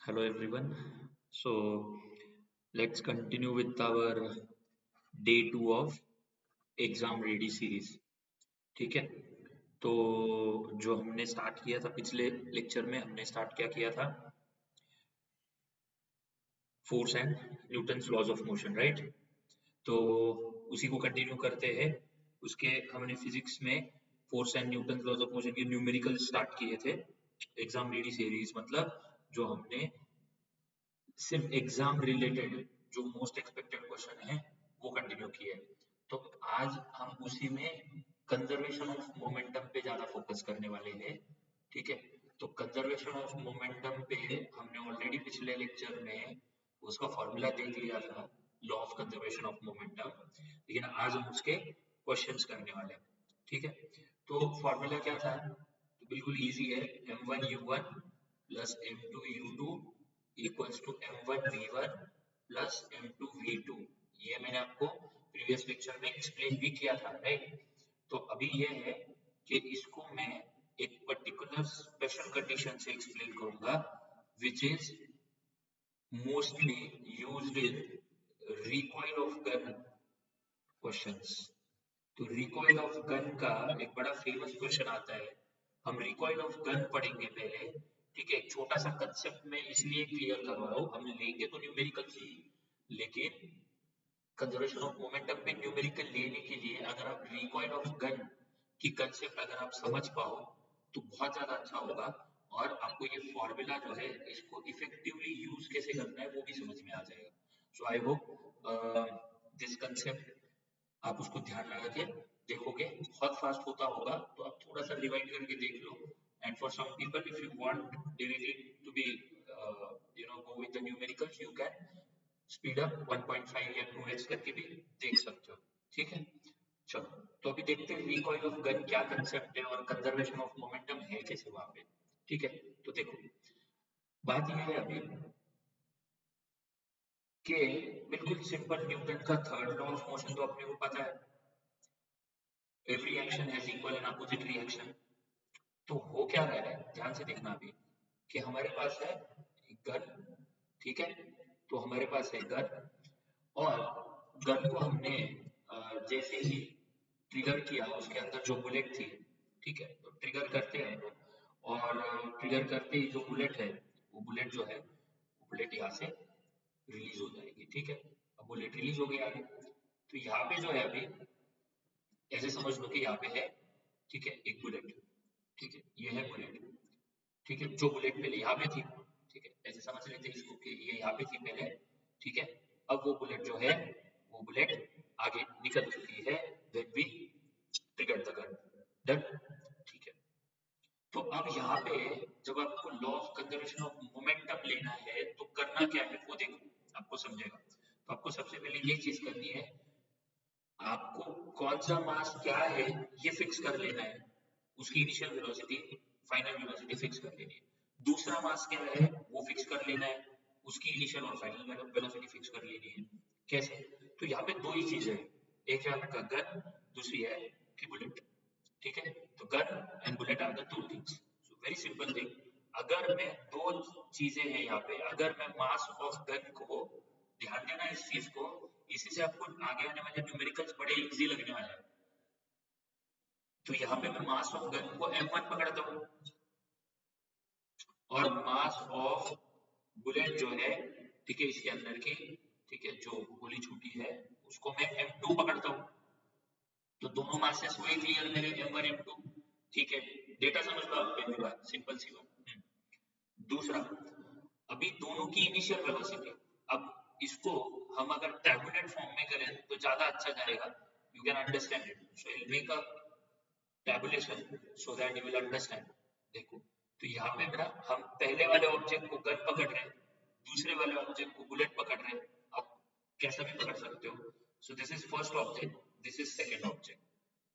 Hello everyone. So let's continue with our day 2 of exam ready series. ठीक है, तो जो हमने स्टार्ट किया था पिछले लेक्चर में, हमने स्टार्ट क्या किया था? Force and Newton's laws of motion, right? तो उसी को कंटिन्यू करते हैं. उसके हमने फिजिक्स में force and Newton's laws of motion के न्यूमेरिकल स्टार्ट किए थे. एग्जाम रेडी सीरीज मतलब जो हमने सिर्फ एग्जाम रिलेटेड जो मोस्ट एक्सपेक्टेड क्वेश्चन है वो कंटिन्यू किए. तो आज हम उसी में कंजर्वेशन ऑफ मोमेंटम पे ज्यादा फोकस करने वाले हैं. ठीक है, तो कंजर्वेशन ऑफ मोमेंटम पे हमने ऑलरेडी पिछले लेक्चर में उसका फॉर्मूला देख लिया था, law of conservation of momentum. लेकिन आज हम उसके क्वेश्चंस करने वाले हैं. ठीक है, तो फॉर्मूला क्या था? तो बिल्कुल इजी है, m1u1 plus m2u2 equals to m1v1 plus m2v2. ये मैंने आपको प्रीवियस लेक्चर में एक्सप्लेन भी किया था, राइट? तो अभी ये है कि इसको मैं एक पर्टिकुलर स्पेशल कंडीशन से एक्सप्लेन करूंगा which is mostly used in recoil of gun questions. तो रिकॉइल ऑफ गन का एक बड़ा फेमस क्वेश्चन आता है. हम रिकॉइल ऑफ गन पढ़ेंगे पहले. ठीक है, एक छोटा सा कंसेप्ट में इसलिए क्लियर करवा रहा हूँ, हम लेंगे तो न्यूमेरिकल ही, लेकिन कंजर्वेशन ऑफ मोमेंटम पे न्यूमेरिकल लेने के लिए अगर आप रिकॉइल ऑफ गन की कंसेप्ट अगर आप समझ पाओ तो बहुत ज्यादा अच्छा होगा. और आपको ये फॉर्मूला जो है इसको इफेक्टिवली यूज कैसे करना है वो भी समझ में आ जाएगा. सो आई होप दिस कंसेप्ट आप उसको ध्यान लगा के देखोगे. बहुत फास्ट होता होगा तो आप थोड़ा सा रिवाइंड करके देख लो. And for some people if you want directly to be go with the numericals you can speed up 1.5 या 2x करके भी देख सकते हो. ठीक है, चलो तो अभी देखते हैं रिकॉइल ऑफ गन क्या कंसेप्ट है और कंजर्वेशन ऑफ मोमेंटम है कैसे वहां पे. ठीक है, तो देखो बात यह है अभी कि बिल्कुल सिंपल न्यूटन का थर्ड लॉ ऑफ मोशन तो अपने को पता है, every action has equal and opposite reaction. तो हो क्या रहा है ध्यान से देखना अभी कि हमारे पास है गन. ठीक है, तो हमारे पास है गन और गन को हमने जैसे ही ट्रिगर किया उसके अंदर जो बुलेट थी. ठीक है, तो ट्रिगर करते हैं हम लोग और ट्रिगर करते ही जो बुलेट है वो बुलेट जो है वो बुलेट यहाँ से रिलीज हो जाएगी. ठीक है, अब बुलेट रिलीज हो गई आगे. तो यहाँ पे जो है अभी ऐसे समझ लो कि यहाँ पे है, ठीक है, एक बुलेट. ठीक है, ये है बुलेट. ठीक है, जो बुलेट पहले यहाँ पे थी. ठीक है, ऐसे समझ लेते हैं इसको कि ये यहाँ पे थी पहले. ठीक है, अब वो बुलेट जो है वो बुलेट आगे निकल चुकी है when we trigger the gun. Done. ठीक है, तो अब यहाँ पे जब आपको law of conservation of momentum लेना है तो करना क्या है वो देखो, आपको समझेगा. तो आपको सबसे पहले ये चीज करनी है, आपको कौन सा मास क्या है ये फिक्स कर लेना है. उसकी initial velocity final velocity fix कर लेनी है. दूसरा मास क्या है वो फिक्स कर लेना है, उसकी इनिशियल और फाइनल वेलोसिटी फिक्स कर लेनी है. कैसे? तो यहाँ पे दो ही चीजें हैं, एक है आपका गन, दूसरी है कि बुलेट. ठीक है, तो gun and bullet are the two things. So very simple thing, अगर मैं दो चीजें हैं यहाँ पे, अगर मैं मास ऑफ गन को, ध्यान देना इस चीज को, इसी से आपको आगे आने वाले न्यूमेरिकल्स बड़े इजी लगने वाले हैं. तो यहाँ पे मैं मास ऑफ गन को m1 पकड़ता हूँ और मास ऑफ बुलेट जो है, ठीक है, इसके अंदर की, ठीक है, जो गोली छूटी है उसको मैं m2 पकड़ता हूँ. तो दोनों मासेस हुए क्लियर मेरे m1 m2. ठीक है, डेटा समझ लो आप, पहली बात सिंपल सी बात. दूसरा, अभी दोनों की इनिशियल वेलोसिटी, अब इसको हम अगर टैबुलेट फॉर्म में करें तो ज्यादा अच्छा जाएगा. You can understand it, so I will make a tabulation so that you will understand. देखो, तो यहाँ पे मेरा, हम पहले वाले ऑब्जेक्ट को गन पकड़ रहे हैं, दूसरे वाले ऑब्जेक्ट को बुलेट पकड़ रहे हैं. आप कैसा भी पकड़ सकते हो. So this is first object, this is second object.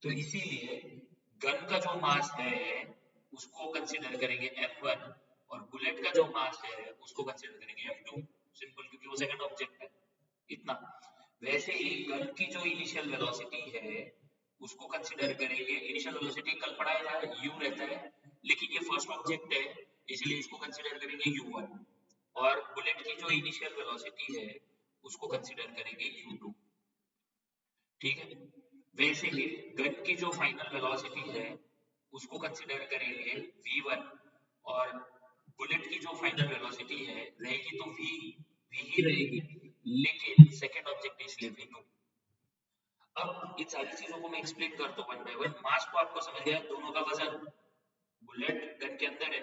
तो इसीलिए गन का जो मास है उसको कंसीडर करेंगे m1 और बुलेट का जो मास है उसको कंसीडर करेंगे m2. सिंपल, क्योंकि वो सेकंड ऑब्जेक्ट है. इतना. वैसे ही गन की जो इनिशियल वेलोसिटी है उसको कंसीडर करेंगे. इनिशियल वेलोसिटी कल पढ़ाया था u रहता है, लेकिन ये फर्स्ट ऑब्जेक्ट है इसलिए इसको कंसीडर करेंगे u1. और बुलेट की जो इनिशियल वेलोसिटी है उसको कंसीडर करेंगे u2, ठीक है। वैसे ही गन की जो फाइनल वेलोसिटी है उसको कंसीडर करेंगे v1, और बुलेट की जो फाइनल वेलोसिटी है रहेगी तो v ही रहेगी, लेकिन सेकेंड ऑब्जेक्ट इसलिए v2। अब इन सारी चीजों को मैं एक्सप्लेन करता हूँ वन बाय वन। मास को आपको समझ गया, दोनों का वजन, बुलेट गन के अंदर है,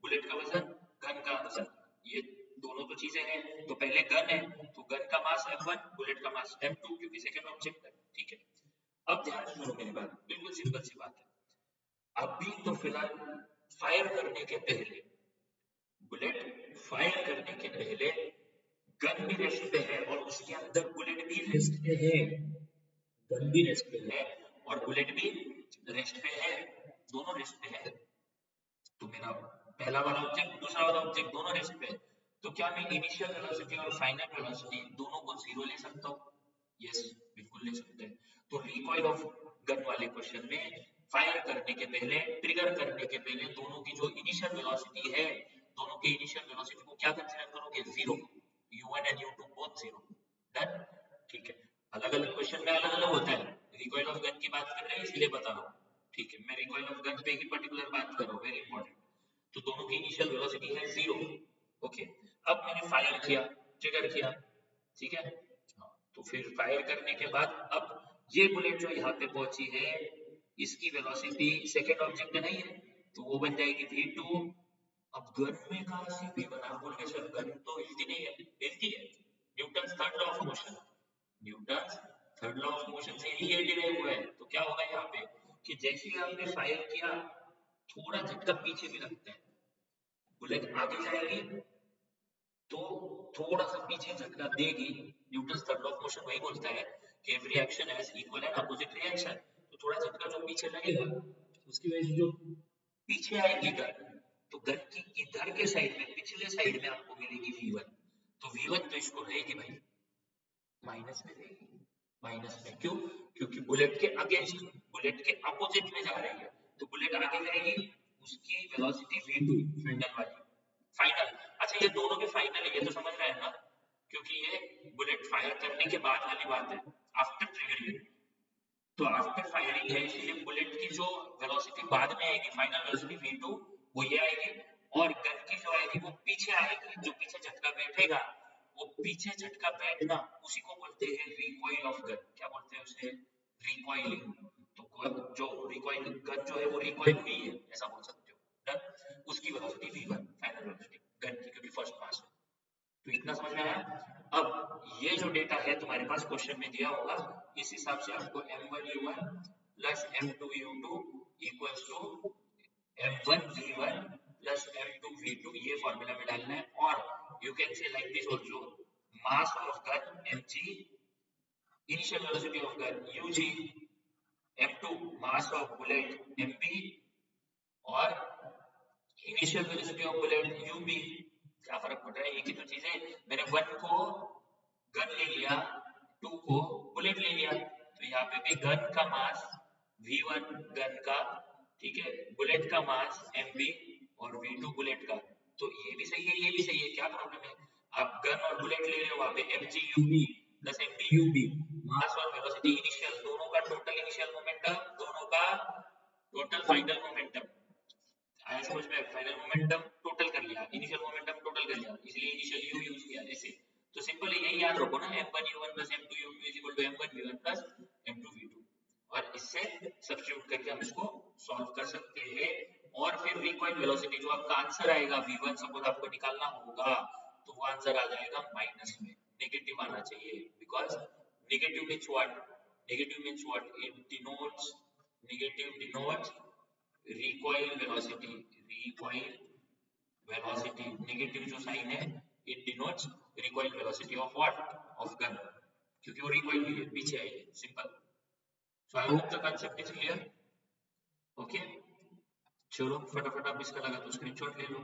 बुलेट का वजन, गन का वजन, ये दोनों तो चीजें हैं। तो पहले गन है तो गन का मास m1, बुलेट का मास m2, क्योंकि सेकेंड ऑब्जेक्ट है, ठीक है। अब ध्यान से सुनो मेरी बात, बिल्कुल सिंपल सी बात है। अभी तो फिलहाल फायर करने के पहले, बुलेट फायर करने के पहले गन भी रेस्ट पे है और उसके अंदर बुलेट भी रेस्ट पे है, गन भी रेस्ट पे है और बुलेट भी रेस्ट पे है, दोनों रेस्ट पे है। तो मेरा पहला वाला ऑब्जेक्ट, दूसरा वाला ऑब्जेक्ट दोनों रेस्ट पे है, तो क्या मैं इनिशियल वेलोसिटी और फाइनल वेलोसिटी दोनों को जीरो ले सकता हूँ? यस, बिल्कुल ले सकते हैं। तो रिकॉइल ऑफ गन वाले क्वेश्चन में फायर करने के पहले, ट्रिगर करने के पहले दोनों की जो इनिशियल वेलोसिटी है, दोनों के इनिशियल वेलोसिटी को क्या कंसीडर करोगे? Zero, u1 and u2 both zero. Done, ठीक है। अलग अलग क्वेश्चन में अलग अलग होता है, रिकॉइल ऑफ गन की बात कर रहे हैं इसलिए बता रहा हूँ, ठीक है। मैं रिकॉइल ऑफ गन पे ही पर्टिकुलर बात कर रहा हूँ, वेरी इंपॉर्टेंट। तो दोनों की इनिशियल वेलोसिटी है जीरो, ओके। अब मैंने फायर किया, ट्रिगर किया, ठीक है। तो फिर फायर करने के बाद अब ये बुलेट जो यहाँ पे पहुंची है, इसकी वेलोसिटी सेकेंड ऑब्जेक्ट में नहीं है, तो वो बन जाएगी v2। अब गन में कहां से v1? आप बोलोगे सर गन तो हिलती नहीं है, हिलती है, Newton third law of motion, Newton third law of motion से ही ये डिराइव हुआ है। तो क्या होगा यहाँ पे कि जैसे ही आपने फायर किया, थोड़ा झटका पीछे भी लगता है, बुलेट आगे जाएगी तो थोड़ा सा पीछे झटका देगी। Newton third law of motion वही बोलता है कि every action has equal and opposite reaction. तो थोड़ा झटका जो पीछे लगेगा, उसकी वजह से जो पीछे आएगी गन, तो गन की इधर के साइड में, पिछले साइड में आपको मिलेगी v1। तो v1 तो इसको रहेगी भाई, माइनस में रहेगी, माइनस में। क्यों? क्योंकि बुलेट के अगेंस्ट, बुलेट के अपोजिट में जा रही है, तो बुलेट आगे जाएगी, उसकी वेलोसिटी v2 फाइनल वाली, फाइनल। अच्छा, ये दोनों के फाइनल है, ये तो समझ रहे हैं ना, क्योंकि ये बुलेट फायर करने के बाद वाली बात है, आफ्टर ट्रिगरिंग। तो आफ्टर फायरिंग है, इसलिए बुलेट की जो वेलोसिटी बाद में आएगी, फाइनल वेलोसिटी v2, वो ये आएगी। और गन की जो आएगी वो पीछे आएगी, जो पीछे झटका बैठेगा, वो पीछे झटका बैठना, उसी को बोलते हैं रिकॉइल ऑफ गन। क्या बोलते हैं उसे? रिकॉइलिंग। तो जो रिकॉइल गन जो है वो रिकॉइल हुई है, ऐसा बोल सकते हो। डन, उसकी velocity v1 final velocity gun की, क्योंकि फर्स्ट पास है। तो इतना समझ में आया। अब ये जो डेटा है तुम्हारे पास क्वेश्चन में दिया होगा, इस हिसाब से आपको m1 u1 plus m2 u2 equals to m1 v1 plus m2 v2 ये फॉर्मूला में डालना है। और you can say like this also, mass of gun mg, initial velocity of gun ug, m2 mass of bullet mb, और initial velocity of bullet ub। क्या फर्क पड़ रहा है? एक ही तो चीज है। मैंने 1 को गन ले लिया, 2 को बुलेट ले लिया, तो यहाँ पे भी गन का मास v1 गन का, ठीक है, बुलेट का मास mb और v2 बुलेट का। तो ये भी सही है, ये भी सही है, क्या प्रॉब्लम है? आप गन और बुलेट ले रहे हो, वहां पे mg ub plus mb ub, मास और वेलोसिटी इनिशियल, दोनों का टोटल इनिशियल मोमेंटम, दोनों का टोटल फाइनल मोमेंटम आया समझ में? फाइनल मोमेंटम टोटल कर लिया, इनिशियल मोमेंटम टोटल कर लिया, इसलिए इनिशियल u यूज किया ऐसे। तो सिंपल यही याद रखो ना, m1 u1 plus m2 u2 is equal to m1 v1 plus m2 v2, और इससे सब्स्टिट्यूट करके हम इसको सॉल्व कर सकते हैं। और फिर रिकॉइल वेलोसिटी जो आपका आंसर आएगा v1, सपोज आपको निकालना होगा, तो वो आंसर आ जाएगा माइनस में, नेगेटिव आना चाहिए, because negative means what? Negative means what? It denotes, negative denotes recoil velocity, recoil velocity, negative जो साइन है, it denotes recoil velocity of what? Of gun, क्योंकि वो recoil भी है, पीछे आई है, simple. So I hope the concept is clear, okay? चलो फटाफट आप इसका लगा तो स्क्रीनशॉट ले लो।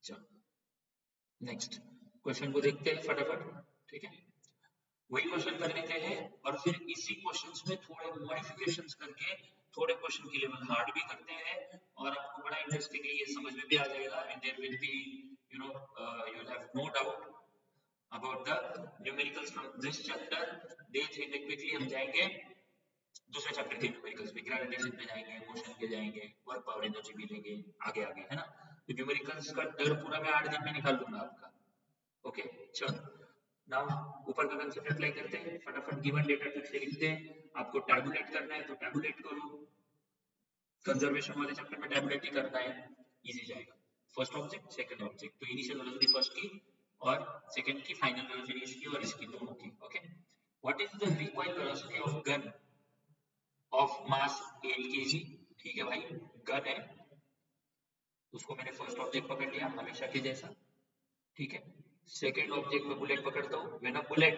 चलो नेक्स्ट क्वेश्चन को देखते हैं फटाफट, ठीक है। वही क्वेश्चन कर लेते हैं और फिर इसी क्वेश्चंस में थोड़े मॉडिफिकेशंस करके थोड़े क्वेश्चन की लेवल हार्ड भी करते हैं, और आपको बड़ा इंटरेस्टिंगली ये समझ में भी आ जाएगा, and there will be you know you'll have no doubt about the numericals from this chapter. Day 3 में quickly हम जाएंगे दूसरे चैप्टर के न्यूमेरिकल्स पे, ग्रेविटेशन पे जाएंगे, मोशन पे जाएंगे, वर्क पावर एनर्जी भी लेंगे, आगे आगे, है ना। तो न्यूमेरिकल्स का डर पूरा मैं 8 दिन में निकाल दूंगा आपका। ओके चलो नाउ ऊपर का कंसेप्ट अप्लाई करते हैं, फटाफट गिवन डेटा ठीक से लिखते हैं। आपको टैबुलेट करना है तो टैबुलेट करो, कंजर्वेशन वाले चैप्टर में टैबुलेट ही करना है, इजी जाएगा। फर्स्ट ऑब्जेक्ट सेकंड ऑब्जेक्ट, तो इनिशियल वेलोसिटी फर्स्ट की और सेकंड की, फाइनल वेलोसिटी इसकी और इसकी दोनों की। Okay what is the required velocity of gun of mass 8 kg? ठीक है भाई, गन है, उसको मैंने फर्स्ट ऑब्जेक्ट पकड़ लिया हमेशा के जैसा, ठीक है। सेकंड ऑब्जेक्ट में बुलेट पकड़ता हूँ, मैंने bullet,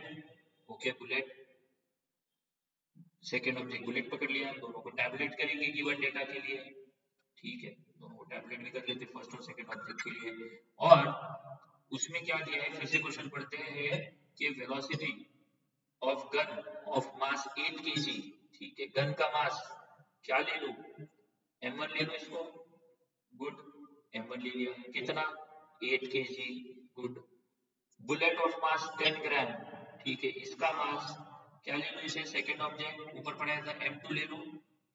okay bullet, second object bullet पकड़ लिया, दोनों को टैबुलेट करेंगे गिवन डेटा के लिए, ठीक है, दोनों को टैबुलेट भी कर लेते फर्स्ट और सेकंड ऑब्जेक्ट के लिए। और उसमें क्या दिया है, फिर से क्वेश्चन पढ़ते हैं कि velocity of gun of mass 8 kg, ठीक है, गन का मास क्या ले लूं, m1 ले लो इसको, गुड, m1 ले लिया, कितना 8 kg, good. Bullet of mass 10 ग्राम, ठीक है, इसका मास क्या ले लूं, इसे सेकंड ऑब्जेक्ट ऊपर पढ़ाया था m2 ले लूं,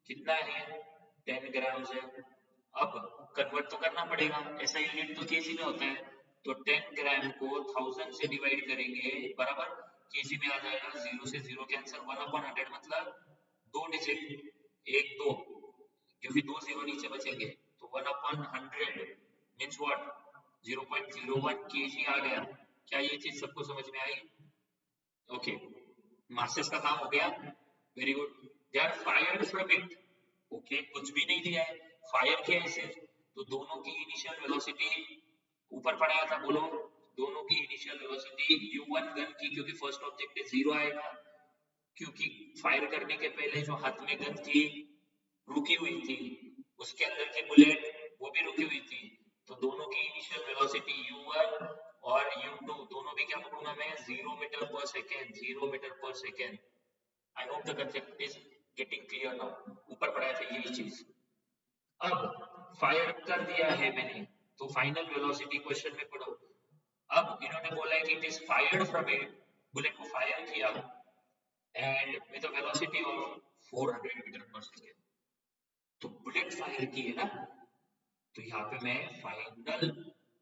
कितना है 10 ग्राम है। अब कन्वर्ट तो करना पड़ेगा, ऐसा यूनिट तो केजी में होता है, तो 10 ग्राम को 1000 से डिवाइड करेंगे बराबर केजी में आ जाएगा, 0 से 0 कैंसिल, 1/100 मतलब 2 डिजिट, 1 2, क्योंकि 2 0 नीचे बचेंगे, तो 1/100 मींस व्हाट 0.01 kg आ गया। क्या ये चीज सबको समझ में आई? ओके मासेस का काम हो गया, very good. They are fired from it, okay कुछ भी नहीं दिया है, फायर किया है सिर्फ, तो दोनों की इनिशियल वेलोसिटी ऊपर पढ़ाया था, बोलो दोनों की इनिशियल वेलोसिटी u1 गन की, क्योंकि फर्स्ट ऑब्जेक्ट पे 0 आएगा, क्योंकि फायर करने के पहले जो हाथ में गन थी रुकी हुई थी, उसके अंदर की बुलेट वो भी रुकी हुई थी, तो दोनों की इनिशियल वेलोसिटी u1 और u2 दोनों भी क्या पढ़ूंगा मैं, 0 मीटर पर सेकेंड, 0 मीटर पर second. I hope the concept is getting clear now, ऊपर पढ़ाया था यही चीज। अब फायर कर दिया है मैंने, तो फाइनल वेलोसिटी क्वेश्चन में पढ़ो। अब इन्होंने बोला है कि it is fired from it, bullet को फायर किया and with a velocity of 400 metre पर सेकेंड, तो बुलेट फायर की है ना, तो यहाँ पे मैं फाइनल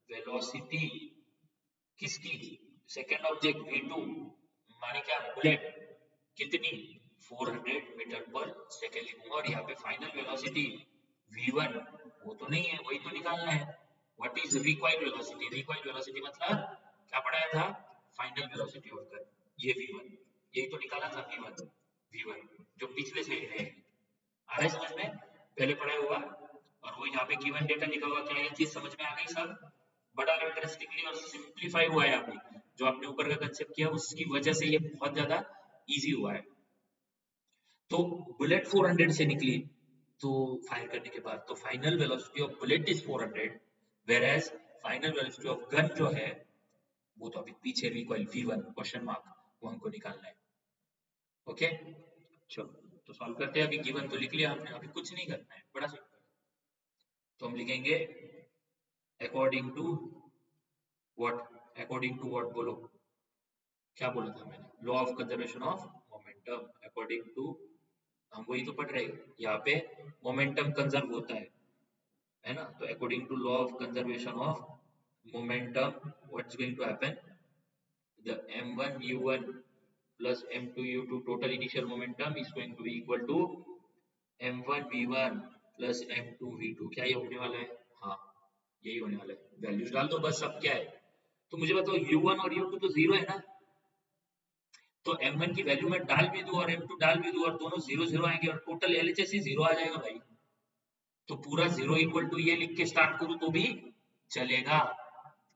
वेलोसिटी किसकी, सेकंड ऑब्जेक्ट v2 माने क्या, बुलेट, कितनी 400 मीटर पर सेकेंड लिखूंगा, और यहाँ पे फाइनल वेलोसिटी v1 वो तो नहीं है, वही तो निकालना है। What is required velocity, required velocity मतलब क्या पढ़ाया था, फाइनल वेलोसिटी ऑफ गन, ये v1, यही तो निकाला था v1, v1 जो पिछले से है, आ रहा है समझ में, पहले पढ़ा हुआ, और वो यहाँ पे गिवन डेटा लिखा हुआ, क्या ये चीज समझ में आ गई सब? बड़ा इंटरेस्टिंगली और सिंप्लीफाई हुआ है अभी, जो आपने ऊपर का कंसेप्ट किया उसकी वजह से ये बहुत ज्यादा इजी हुआ है। तो बुलेट 400 से निकली तो फायर करने के बाद, तो final velocity of bullet is 400, whereas final velocity of gun जो है वो तो अभी पीछे रिकॉइल v1 क्वेश्चन मार्क, वो हमको निकालना है। ओके चलो तो सॉल्व करते हैं, अभी गिवन तो लिख लिया हमने, अभी कुछ नहीं करना है, बड़ा सिंपल। तो हम लिखेंगे according to what, according to what बोलो, क्या बोला था मैंने, law of conservation of momentum, according to, हम वही तो पढ़ रहे हैं, यहाँ पे मोमेंटम कंजर्व होता है ना, तो according to law of conservation of momentum what's going to happen, the m1 u1 plus m2 u2 total initial momentum is going to be equal to m1 v1 plus m2 v2, क्या ये होने वाला है, हाँ यही होने वाला है, वैल्यूज डाल दो बस, सब क्या है। तो मुझे बताओ u1 और u2 तो 0 है ना, तो m1 की वैल्यू में डाल भी दूं और m2 डाल भी दूं और दोनों 0 0 आएंगे और टोटल LHS ही 0 आ जाएगा भाई, तो पूरा 0 इक्वल टू ये लिख के स्टार्ट करूं तो भी चलेगा,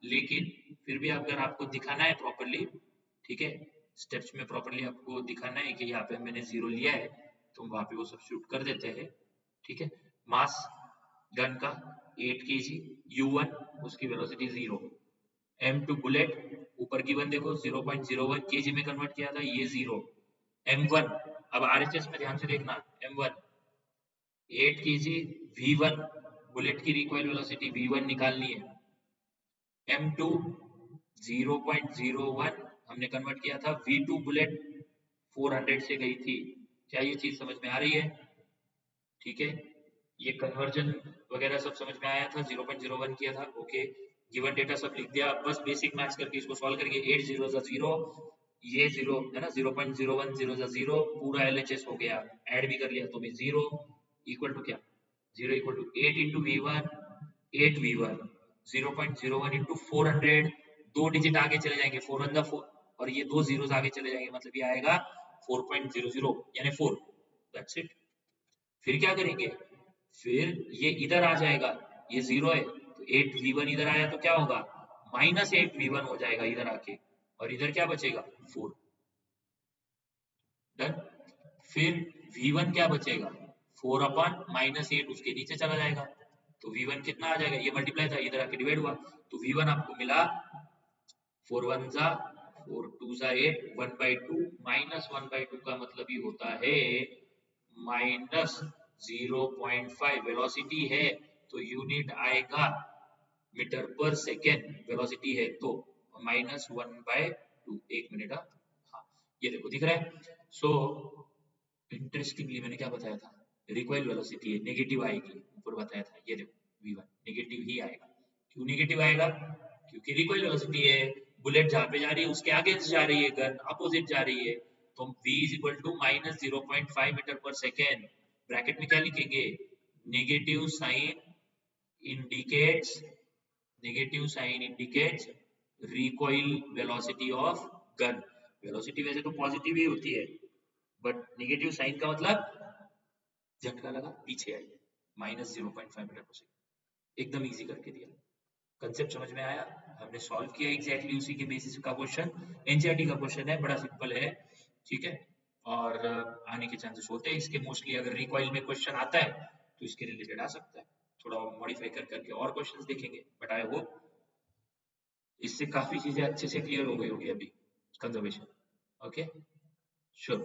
लेकिन फिर भी अगर आपको दिखाना है प्रॉपर्ली, ठीक है, स्टेप्स में प्रॉपर्ली आपको दिखाना है कि यहाँ पे मैंने 0 लिया है, तो वहां पे वो सब्स्टिट्यूट कर देते हैं, ठीक है। मास गन का 8 kg, u1 उसकी वेलोसिटी 0, m2 बुलेट ऊपर की वन देखो 0.01 kg में कन्वर्ट किया था, ये 0, m1 अब RHS में ध्यान से देखना, m1 8 kg, v1 बुलेट की रिकॉइल वेलोसिटी v1 निकालनी है, M2 0.01 हमने कन्वर्ट किया था, V2 बुलेट 400 से गई थी। क्या ये चीज समझ में आ रही है? ठीक है, ये कन्वर्जन वगैरह सब समझ में आया था, 0.01 किया था। ओके, गिवन डेटा सब लिख दिया, बस बेसिक मैथ्स करके इसको सॉल्व करेंगे। 8 0 0, ये 0 है ना, 0.01 0 0 पूरा LHS हो गया, ऐड भी कर लिया तो भी 0 इक्वल टू क्या, 0 equal to 8 into V1, 8 V1 0.01 into 400, 2 digit आगे चले जाएंगे, 4 1 4 और ये 2 जीरोस आगे चले जाएंगे, मतलब ये आएगा 4.00 यानी 4। That's it. फिर क्या करेंगे, फिर ये इधर आ जाएगा, ये 0 है तो 8V1 इधर आया तो क्या होगा, -8V1 हो जाएगा इधर आके, और इधर क्या बचेगा 4। डन। फिर V1 क्या बचेगा, 4 अपन -8 उसके नीचे चला जाएगा, तो V1 कितना आ जाएगा, ये मल्टीप्लाई था इधर आके डिवाइड हुआ, तो V1 आपको मिला 4 1 जा 4 2 जा 8 1/2 -1/2 का मतलब ही होता है -0.5। वेलोसिटी है तो यूनिट आएगा मीटर पर सेकेंड, वेलोसिटी है तो -1/2। 1 मिनट, हाँ ये देखो दिख रहा है। सो इंटरेस्टिंगली मैंने क्या बताया था, रिकॉइल वेलोसिटी है, नेगेटिव आएगी, ऊपर बताया था, ये देखो V1 नेगेटिव ही आएगा। क्यों नेगेटिव आएगा, क्योंकि रिकॉइल वेलोसिटी है, बुलेट जहाँ पे जा रही है उसके अगेंस्ट जा रही है, गन अपोजिट जा रही है, तो हम V is equal to -0.5 metre पर सेकेंड, ब्रैकेट में क्या लिखेंगे, negative sign indicates, negative sign indicates recoil velocity of gun. Velocity वैसे तो पॉजिटिव ही होती है, बट नेगेटिव साइन का मतलब झटका लगा पीछे आई, -0.5 मीटर पर सेकेंड। एकदम इजी करके दिया, कंसेप्ट समझ में आया, हमने सॉल्व किया एग्जैक्टली उसी के बेसिस का क्वेश्चन, एनसीईआरटी का क्वेश्चन है, बड़ा सिंपल है, ठीक है। और आने के चांसेस होते हैं इसके मोस्टली, अगर रिकॉइल में क्वेश्चन आता है तो इसके रिलेटेड आ सकता है, थोड़ा मॉडिफाई कर करके और क्वेश्चंस देखेंगे, बट आई होप इससे काफी चीजें अच्छे से क्लियर हो गई होगी अभी, conservation. Okay, sure,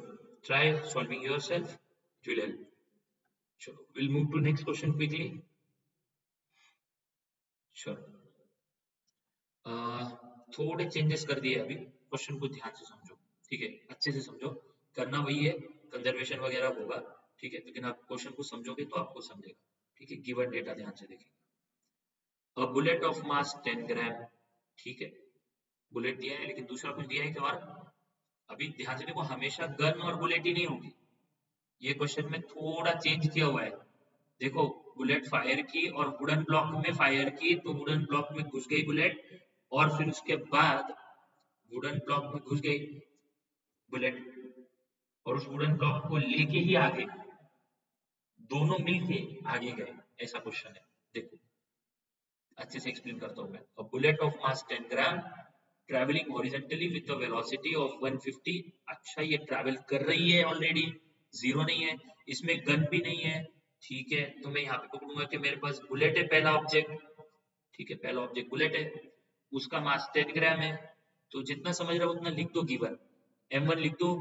try solving yourself, it will help. चलो will move to next question quickly. Sure, थोड़े चेंजेस कर दिए अभी, क्वेश्चन को ध्यान से समझो, ठीक है, अच्छे से समझो, करना वही है, कंजर्वेशन वगैरह होगा, ठीक है, लेकिन आप क्वेश्चन को समझोगे तो आपको समझेगा, ठीक है। गिवन डेटा ध्यान से देखेंगे, अ बुलेट ऑफ मास 10 ग्राम, ठीक है, बुलेट दिया है लेकिन दूसरा कुछ दिया है क्या, और अभी ध्यान से देखो, हमेशा गन और बुलेट ही नहीं होगी, ये क्वेश्चन में थोड़ा चेंज किया हुआ है। देखो, बुलेट फायर की और वुडन ब्लॉक में फायर की, तो वुडन ब्लॉक में घुस गई बुलेट, और फिर उसके बाद वुडन ब्लॉक में घुस गई बुलेट, और उस वुडन ब्लॉक को लेके ही आगे, दोनों मिलके आगे गए, ऐसा क्वेश्चन है। देखो अच्छे से एक्सप्लेन करता हूँ मैं। A bullet of mass 10 gram traveling horizontally with a velocity of 150। अच्छा, ये ट्रैवल कर रही है ऑलरेडी, जीरो नहीं है, इसमें गन भी नहीं है, ठीक है, तो मैं यहाँ पे पकड़ूंगा कि मेरे पास बुलेट है, पहला ऑब्जेक्ट, ठीक है, पहला ऑब्जेक्ट बुलेट है, उसका मास 10 ग्राम है, तो जितना समझ रहा हो उतना लिख दो, गिवन M1 लिख दो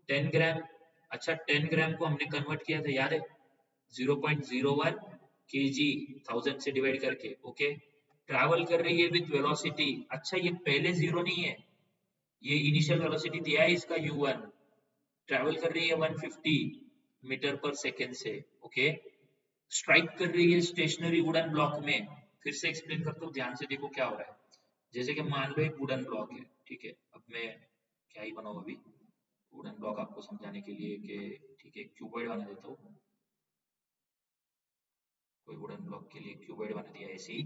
10 ग्राम। अच्छा, 10 ग्राम को हमने कन्वर्ट किया था, याद है, 0.01 kg 1000 से डिवाइड करके, ओके। ट्रैवल कर रही है विद वेलोसिटी, अच्छा ये पहले जीरो नहीं है, ये इनिशियल वेलोसिटी दिया है इसका u1, ट्रैवल कर रही है 150 मीटर पर सेकेंड से, ओके। स्ट्राइक कर रही है स्टेशनरी वुडन ब्लॉक में, फिर से एक्सप्लेन करता हूँ, ध्यान से देखो क्या हो रहा है। जैसे कि मान लो एक वुडन ब्लॉक है, ठीक है, अब मैं क्या ही बनाऊँ अभी वुडन ब्लॉक आपको समझाने के लिए कि, ठीक है, क्यूबॉइड बना देता हूँ, कोई वुडन ब्लॉक के लिए क्यूबॉइड बना दिया ऐसे ही,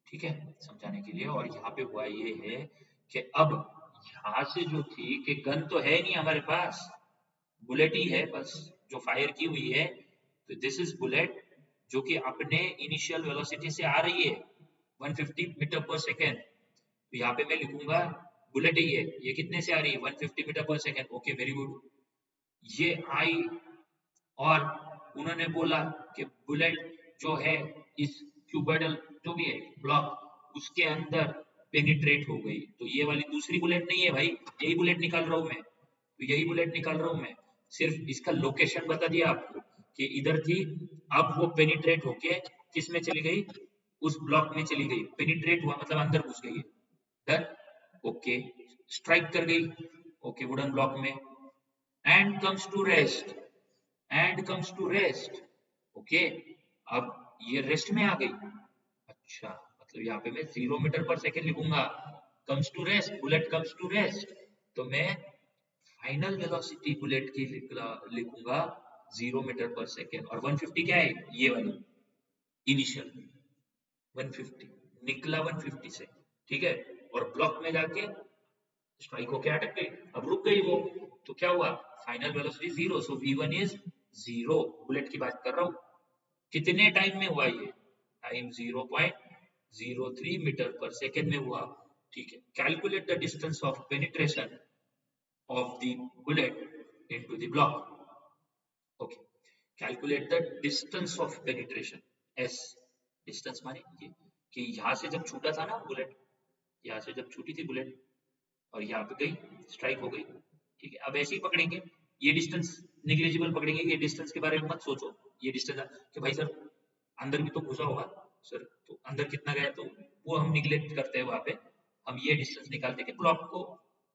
ठीक है, समझाने के लिए। और यहाँ पे हुआ ये है कि अब यहाँ से जो थी कि गन तो है नहीं हमारे पास, बुलेट ही है बस जो फायर की हुई है, तो दिस इज बुलेट जो कि अपने इनिशियल वेलोसिटी से आ रही है 150 मीटर पर सेकेंड, तो यहाँ पे मैं लिखूंगा बुलेट ही है, ये कितने से आ रही है 150 मीटर पर सेकेंड, ओके वेरी गुड। ये आई और उन्होंने बोला कि बुलेट जो है इस क्यूबॉइडल जो भी है ब्लॉक उसके अंदर पेनिट्रेट हो गई, तो ये वाली दूसरी बुलेट नहीं है भाई, यही बुलेट निकाल रहा हूं मैं, तो यही बुलेट निकाल रहा हूं मैं, सिर्फ इसका लोकेशन बता दिया आपको कि इधर थी, अब वो पेनिट्रेट होके किस में चली गई, उस ब्लॉक में चली गई, पेनिट्रेट हुआ मतलब अंदर घुस गई है, डन, ओके, स्ट्राइक कर गई, ओके वुडन ब्लॉक में, and comes to rest, and comes to rest, okay, अब ये रेस्ट में आ गई, अच्छा मतलब यहाँ पे मैं 0 मीटर पर सेकेंड लिखूंगा, comes to rest, bullet comes to rest, तो मैं फाइनल वेलोसिटी बुलेट की लिखूंगा 0 मीटर पर सेकेंड, और 150 क्या है, ये वाली इनिशियल 150, निकला 150 से, ठीक है, और ब्लॉक में जाके स्ट्राइक होके अटक गई, अब रुक गई वो, तो क्या हुआ, final velocity zero, so v1 is zero, bullet की बात कर रहा हूँ, कितने टाइम में हुआ ये, टाइम 0.03 मीटर पर सेकेंड में हुआ, ठीक है, calculate the distance of penetration of the bullet into the block, okay, calculate the distance of penetration, S, distance माने ये कि यहाँ से जब छूटा था ना बुलेट, यहाँ से जब छूटी थी बुलेट और यहाँ पे गई, स्ट्राइक हो गई, ठीक है, अब ऐसे ही पकड़ेंगे, ये डिस्टेंस निग्लिजिबल पकड़ेंगे, ये डिस्टेंस के बारे में मत सोचो, ये डिस्टेंस कि भाई सर अंदर भी तो घुसा होगा, सर तो अंदर कितना गया, तो वो हम निग्लेक्ट करते हैं वहां पे, हम ये डिस्टेंस निकालते हैं कि ब्लॉक को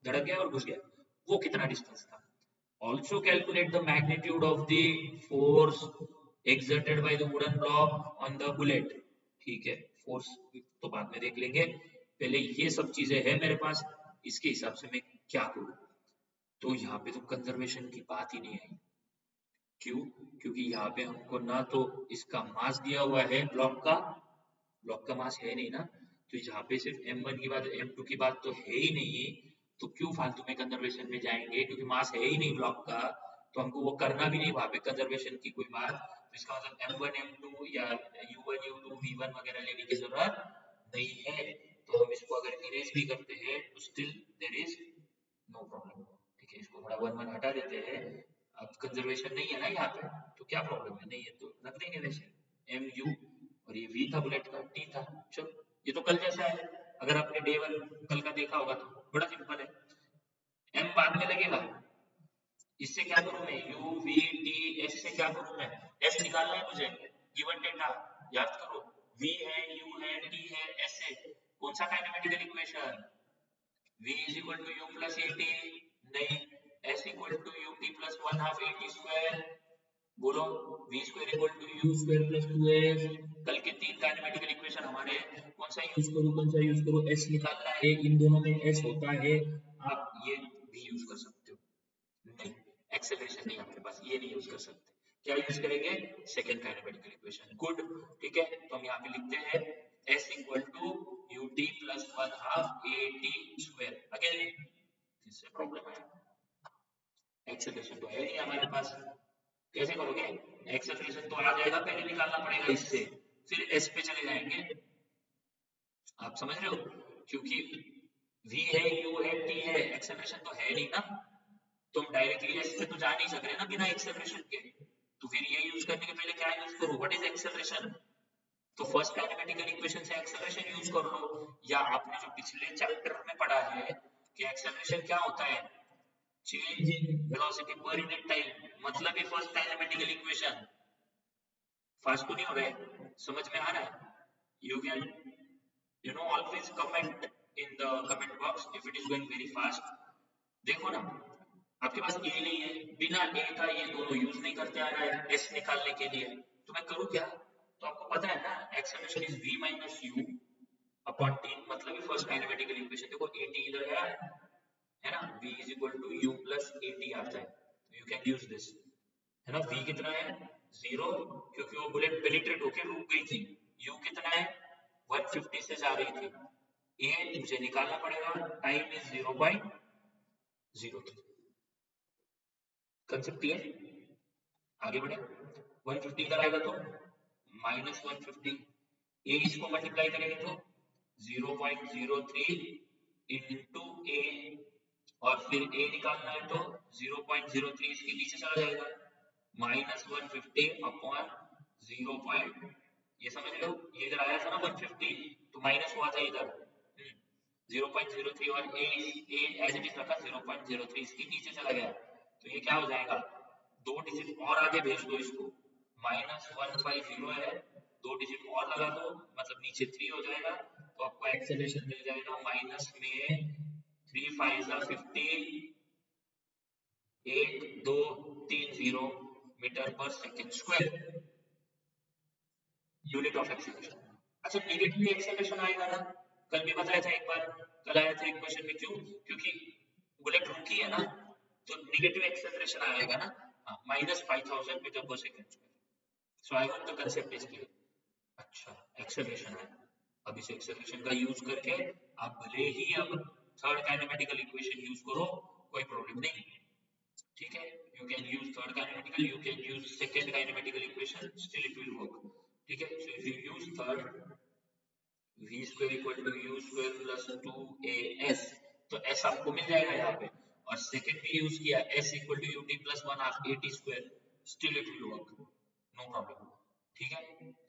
धड़क गया और घुस गया, वो कितना डिस्टेंस था, also calculate the magnitude of the force exerted by the wooden block on the bullet, ठीक है, फोर्स तो बाद में देख लेंगे, पहले ये सब चीजें है मेरे पास, इसके हिसाब से मैं क्या करूं, तो यहाँ पे तो कंजर्वेशन की बात ही नहीं आई, क्यों, क्योंकि यहाँ पे हमको ना तो इसका मास दिया हुआ है ब्लॉक का मास है नहीं ना, तो यहाँ पे सिर्फ m1 की बात, m2 की बात तो है ही नहीं, तो क्यों फालतू में कंजर्वेशन में जाएंगे, क्योंकि मास है ही नहीं ब्लॉक का, तो हमको वो करना भी नहीं वहां पे कंजर्वेशन की कोई बात, तो इसका मतलब m1 m2 या u1 u2 v1 वगैरह लेने की जरूरत नहीं है, तो हम इसको अगर इरेज भी करते हैं तो still there is no problem, ठीक है, इसको थोड़ा वन वन हटा देते हैं, अब कंजर्वेशन नहीं है ना यहाँ पे, तो क्या प्रॉब्लम है, नहीं है तो रख देंगे वैसे एम यू, और ये वी था बुलेट का, टी था, चलो ये तो कल जैसा है, अगर आपने डे वन कल का देखा होगा तो बड़ा सिंपल है, एम बाद में लगेगा, इससे क्या करूं मैं, यू वी टी एस से क्या करूं मैं, एस निकालना है मुझे, गिवन डेटा याद करो, वी है, यू है, टी है, एस है, कौन सा kinematical equation, v is equal to u plus at, नहीं, s equal to ut plus 1/2 at square, बोलो, v square equal to u square plus 2s, कल के तीन काइनेमेटिकल इक्वेशन हमारे, कौन सा यूज करूं, s निकालना है, इन दोनों में s होता है, आप ये भी यूज कर सकते हो, नहीं, एक्सेलरेशन नहीं आपके पास, ये नहीं यूज कर सकते, क्या यूज करेंगे, सेकंड काइनेमेटिकल इक्वेशन, गुड, ठीक है, तो हम यहाँ पे लिखते हैं s equal to ut plus 1/2 at square, again इससे प्रॉब्लम है, एक्सेलरेशन तो है नहीं हमारे पास, कैसे करोगे, एक्सेलरेशन तो आ जाएगा, पहले निकालना पड़ेगा इससे, फिर s पे चले जाएंगे, आप समझ रहे हो, क्योंकि v है, u है, t है, एक्सेलरेशन तो है नहीं ना, तो हम डायरेक्टली s पे तो जा नहीं सकते ना बिना एक्सेलरेशन के, तो फिर ये यूज करने के पहले क्या यूज करूं, व्हाट इज एक्सेलरेशन, तो फर्स्ट काइनेमेटिकल इक्वेशन से एक्सेलरेशन यूज कर लो, या आपने जो पिछले चैप्टर में पढ़ा है कि एक्सेलरेशन क्या होता है, change in velocity per unit time, मतलब ही फर्स्ट काइनेमेटिकल इक्वेशन, फास्ट तो नहीं हो रहा है, समझ में आ रहा है, you can always comment in the comment box if it is going very fast, देखो ना आपके पास ए नहीं है, बिना ए का ये दोनों यूज नहीं करते आ रहा है एस निकालने के लिए, तो मैं करूँ क्या, तो आपको पता है ना acceleration is v minus u upon t, मतलब फर्स्ट काइनेमेटिकल इक्वेशन, देखो ए टी इधर है ना, v is equal to u plus a t आता है, तो यू कैन यूज दिस, है ना, v कितना है, जीरो, क्योंकि वो बुलेट पेनिट्रेट होकर रुक गई थी, u कितना है, 150 से जा रही थी, ए मुझे निकालना पड़ेगा, टाइम इज 0.03, कंसेप्ट क्लियर, आगे बढ़े, 150 इधर आएगा तो माइनस 150, ए इसको मल्टीप्लाई करेंगे तो 0.03 इंटू ए, और फिर ए निकालना है तो 0.03 इसके नीचे चला जाएगा, माइनस 150 अपॉन 0. ये समझ लो, ये इधर आया था ना 150, तो माइनस हुआ था इधर 0.03, और ए एज इट इज रखा 0.03, इसके नीचे चला गया, तो ये क्या हो जाएगा, दो डिजिट और आगे भेज दो इसको, माइनस 150 है, दो डिजिट और लगा दो, मतलब नीचे 3 हो जाएगा, तो आपको एक्सेलरेशन मिल जाएगा माइनस में 3 5 15 8230 मीटर पर second square unit of acceleration. अच्छा नेगेटिव एक्सेलरेशन आएगा ना, कल भी बताया था एक बार, कल आया था एक क्वेश्चन में, क्यों? क्योंकि बुलेट रुकी है ना, तो नेगेटिव एक्सेलरेशन आएगा ना, माइनस 5000 मीटर पर second square. So I hope the concept is clear. अच्छा एक्सेलरेशन है, अब इस एक्सेलरेशन का यूज करके आप भले ही अब थर्ड काइनेमेटिकल इक्वेशन यूज करो, कोई प्रॉब्लम नहीं, ठीक है। You can use third kinematical, you can use second kinematical equation, still it will work, ठीक है। So if you use third, v square equal to u square plus 2as, तो s आपको मिल जाएगा यहाँ पे, और सेकंड भी यूज किया s equal to ut plus 1 half at square, still it will work, no problem, ठीक है।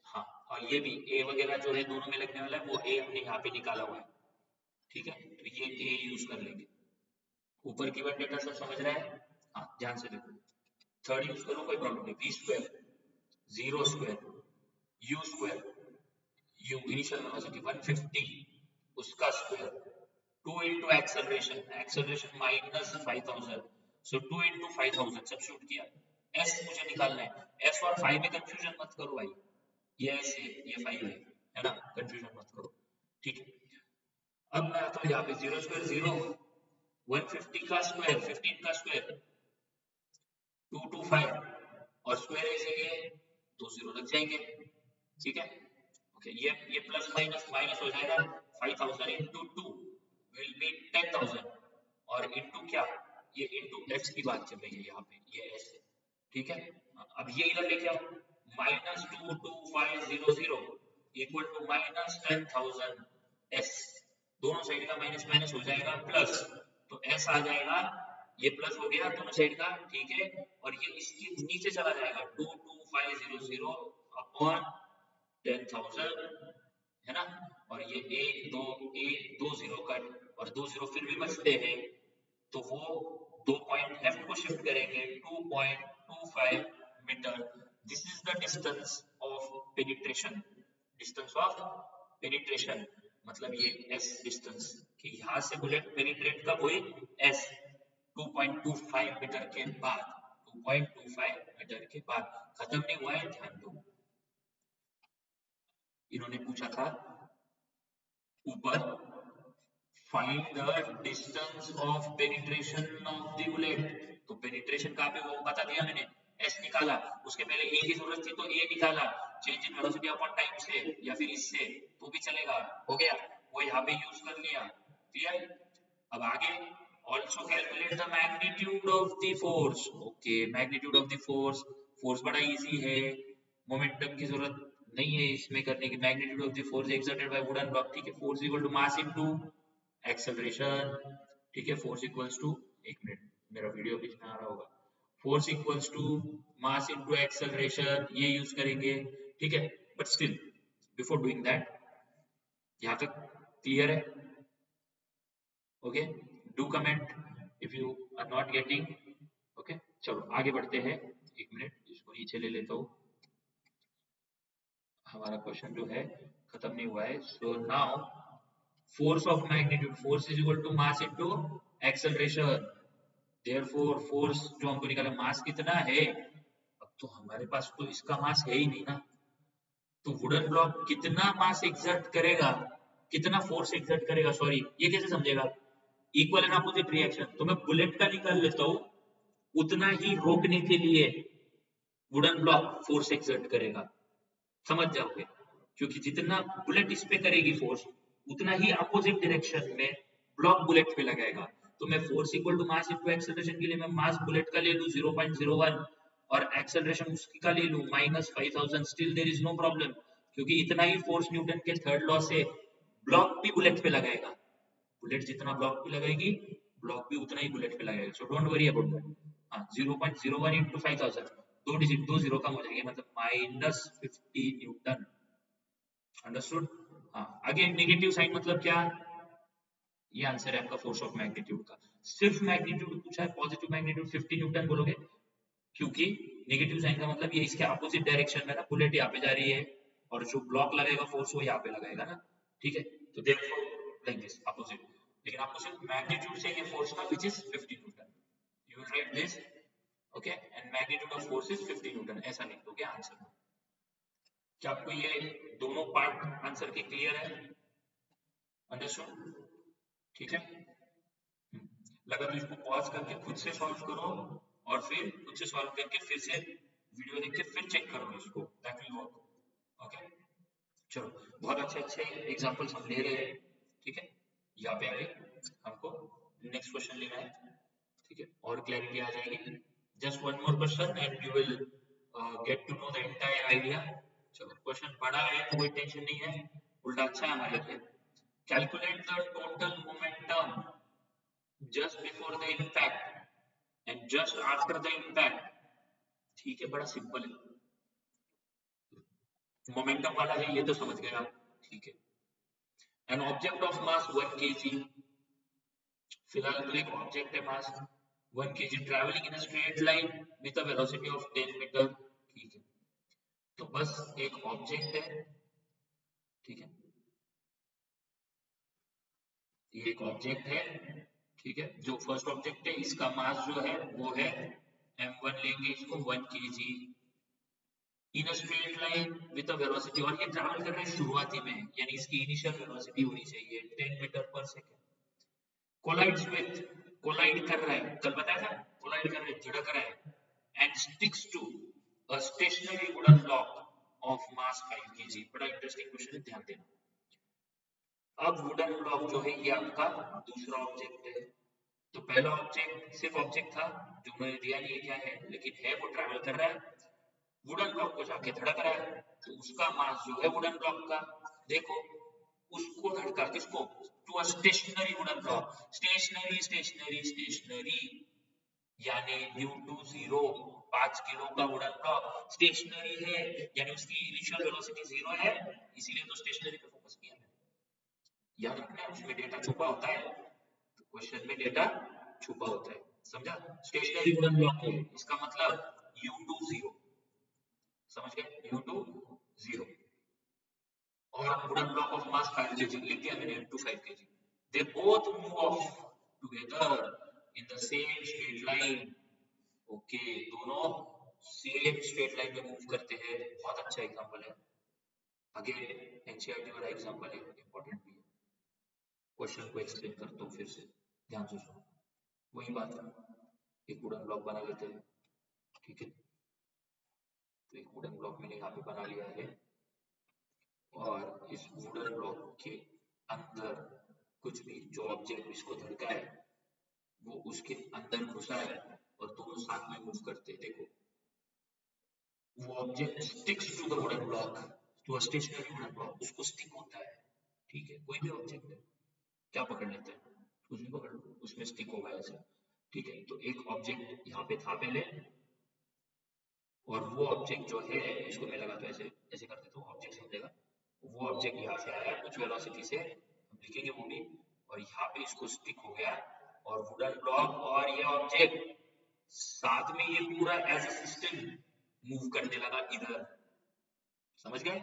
हाँ, और ये भी a वगैरह जो है दोनों में लगने वाला है, वो a हमने यहाँ पे निकाला हुआ है, ठीक है। तो ये a यूज कर लेंगे। ऊपर की डेटा सब समझ रहा है? हाँ ध्यान से देखो, थर्ड यूज करो कोई प्रॉब्लम नहीं, v square 0 square u square, u initial velocity 150, उसका square 2 into acceleration, acceleration minus 5000, so 2 into 5000 substitute किया, s मुझे निकालना है, s और 5 में कंफ्यूजन मत करो भाई, ये s है ये 5 है ना, कंफ्यूजन मत करो, ठीक है। अब मैं आता हूँ यहाँ पे 0 स्क्वायर 0, 150 का स्क्वायर 15 का स्क्वायर 225, और स्क्वायर ऐसे ये 2 0 लग जाएंगे, ठीक है। ओके, ये प्लस माइनस माइनस हो जाएगा, 5000 into 2 will be 10,000, और into क्या, ये into x की बात चल रही है यहाँ पे, ये s है, ठीक है। अब ये इधर लेके आओ, minus 22500 equal to minus 10,000 s, दोनों साइड का माइनस माइनस हो जाएगा प्लस, तो s आ जाएगा, ये प्लस हो गया दोनों साइड का, ठीक है, और ये इसके नीचे चला जाएगा 22500 अपॉन 10,000, है ना, और ये एक दो जीरो कट, और 2 जीरो फिर भी बचते हैं, तो वो 2 पॉइंट लेफ्ट को शिफ्ट करेंगे, 2.25 metre, this is the distance of penetration, distance of penetration, मतलब ये s डिस्टेंस कि यहाँ से बुलेट पेनिट्रेट कब हुई, s 2.25 मीटर के बाद, 2.25 मीटर के बाद, खत्म नहीं हुआ है, ध्यान दो। इन्होंने पूछा था ऊपर, find the distance of penetration of the bullet, तो पेनिट्रेशन कहाँ पे वो बता दिया मैंने, s निकाला, उसके पहले a की जरूरत थी तो a निकाला, change in velocity upon time से या फिर इससे तो भी चलेगा, हो गया, वो यहाँ पे यूज कर लिया, क्लियर। अब आगे, also calculate the magnitude of the force, okay magnitude of the force, force बड़ा इजी है, मोमेंटम की जरूरत नहीं है इसमें करने की, magnitude of the force exerted by wooden block, ठीक है, force equal to mass into acceleration, ठीक है, फोर्स इक्वल्स टू, एक मिनट मेरा वीडियो बीच में आ रहा होगा, force equals to mass into acceleration, ये यूज करेंगे, ठीक है। But still before doing that, यहाँ तक क्लियर है? Okay, do comment if you are not getting, okay. चलो आगे बढ़ते हैं, एक मिनट इसको नीचे ले लेता हूँ, हमारा क्वेश्चन जो है खत्म नहीं हुआ है। So now force of magnitude, force is equal to mass into acceleration, therefore force जो हमको निकाला, मास कितना है, अब तो हमारे पास तो इसका मास है ही नहीं ना, तो वुडन ब्लॉक कितना मास एक्सर्ट करेगा, कितना फोर्स एक्सर्ट करेगा, सॉरी ये कैसे समझेगा, इक्वल एंड अपोजिट रिएक्शन, तो मैं बुलेट का निकाल लेता हूँ, उतना ही रोकने के लिए वुडन ब्लॉक फोर्स एक्सर्ट करेगा, समझ जाओगे, क्योंकि जितना बुलेट इस पे करेगी फोर्स, उतना ही अपोजिट डायरेक्शन में ब्लॉक बुलेट पे लगाएगा, तो मैं force equal to mass into acceleration के लिए मैं मास बुलेट का ले लूं 0.01 और एक्सेलरेशन उसका ले लूं -5000, still there is no problem, क्योंकि इतना ही फोर्स न्यूटन के थर्ड लॉ से ब्लॉक भी बुलेट पे लगाएगा, बुलेट जितना ब्लॉक पे लगाएगी ब्लॉक भी उतना ही बुलेट पे लगाएगा, so don't worry about that. हां 0.01 into 5000, दो डिजिट, दो जीरो कम हो जाएंगे, मतलब -50 न्यूटन, अंडरस्टूड। हाँ, अगेन नेगेटिव साइन मतलब क्या, ये आंसर है आपका फोर्स ऑफ मैग्नीट्यूड का, सिर्फ मैग्नीट्यूड पूछा है, पॉजिटिव मैग्नीट्यूड 50 न्यूटन बोलोगे, क्योंकि नेगेटिव साइन का मतलब ये इसके अपोजिट डायरेक्शन में ना, बुलेट यहाँ पे जा रही है और जो ब्लॉक लगेगा फोर्स वो यहाँ पे लगाएगा ना, ठीक है, तो therefore like this opposite, लेकिन आपको सिर्फ मैग्नीट्यूड चाहिए फोर्स का which is 50 Newton, you will write this okay and magnitude of force is 50 Newton, ऐसा लिख दोगे आंसर में। क्या आपको ये दोनों पार्ट आंसर के क्लियर है, अंडरस्टूड, ठीक है। लगा तो इसको पॉज करके खुद से सॉल्व करो और फिर खुद से सॉल्व करके फिर से वीडियो देख के फिर चेक करो इसको, दैट विल वर्क, ओके। चलो बहुत अच्छे अच्छे एग्जांपल्स हम ले रहे हैं, ठीक है। यहाँ पे आगे हमको नेक्स्ट क्वेश्चन लेना है, ठीक है, और क्लैरिटी आ जाएगी। Just one more question and you will get to know the entire idea. चलो क्वेश्चन बड़ा है कोई टेंशन नहीं है, उल्टा अच्छा है हमारे लिए। Calculate the total momentum just before the impact and just after the impact, ठीक है, बड़ा सिंपल है, मोमेंटम वाला है ये तो समझ गए आप, ठीक है। An object of mass 1 kg, फिलहाल तो एक ऑब्जेक्ट है mass 1 kg travelling in a straight line with a velocity of 10 metre, ठीक है। तो बस एक ऑब्जेक्ट है, ठीक है, ये एक ऑब्जेक्ट है, ठीक है। जो फर्स्ट ऑब्जेक्ट है इसका मास जो है वो है m1, लेंगे इसको 1 kg in a straight line with a velocity, और ये ट्रैवल कर रहा है शुरुआती में, यानी इसकी इनिशियल वेलोसिटी होनी चाहिए 10 मीटर पर सेकंड। कोलाइड्स विद, कोलाइड कर रहा है, कल बताया था, कोलाइड कर रहा है, झड़क रहा है, and sticks to a stationary wooden block of mass 5 kg। बड़ा इंटरेस्टिंग क्वेश्चन है, ध्यान देना। अब वुडन ब्लॉक जो है ये आपका दूसरा ऑब्जेक्ट है, तो पहला ऑब्जेक्ट सिर्फ ऑब्जेक्ट था जो मैंने दिया नहीं क्या है, लेकिन है वो ट्रैवल कर रहा है, वुडन ब्लॉक को जाके धड़क रहा है, तो उसका मास जो है वुडन ब्लॉक का, देखो उसको धड़का किसको, to a stationary wooden block, stationary stationary stationary यानी u20 5 किलो का वुडन ब्लॉक स्टेशनरी है, यानी उसकी इनिशियल वेलोसिटी 0 है, इसीलिए तो स्टेशनरी पे फोकस किया है। याद रखना उसमें डेटा छुपा होता है, तो क्वेश्चन में डेटा छुपा होता है, समझा। स्टेशनरी वुडन ब्लॉक है, इसका मतलब u20, समझ गए, u20, और wooden block of mass 5 kg लिख दिया मैंने, 5 kg। They both move of together in the same straight line, okay, दोनों सेम स्ट्रेट लाइन में मूव करते हैं, बहुत अच्छा एग्जांपल है, अगेन एनसीईआरटी वाला एग्जांपल है, इंपॉर्टेंट भी है। क्वेश्चन को एक्सप्लेन करता हूँ फिर से, ध्यान से सुनो। वही बात है, एक वुडन ब्लॉक बना लेते हैं, ठीक है। तो एक वुडन ब्लॉक मैंने यहाँ पे बना लिया है, और इस वुडन ब्लॉक के अंदर कुछ भी जो ऑब्जेक्ट इसको धड़का है वो उसके अंदर घुसा है, और दोनों साथ में मूव करते हैं। देखो वो object sticks to the wooden block, to a stationary wooden block, उसको स्टिक होता है, ठीक है। कोई भी ऑब्जेक्ट है, क्या पकड़ लेते हैं, कुछ भी पकड़ लो, उसमें स्टिक होगा ऐसे, ठीक है। तो एक ऑब्जेक्ट यहाँ पे था पहले, और वो ऑब्जेक्ट जो है, इसको मैं लगाता हूँ ऐसे ऐसे कर देता हूँ, ऑब्जेक्ट समझेगा। वो ऑब्जेक्ट यहाँ से आया कुछ वेलोसिटी से, हम लिखेंगे वो भी, और यहाँ पे इसको स्टिक हो गया, और वुडन ब्लॉक और ये ऑब्जेक्ट साथ में ये पूरा एज अ सिस्टम मूव करने लगा इधर, समझ गए।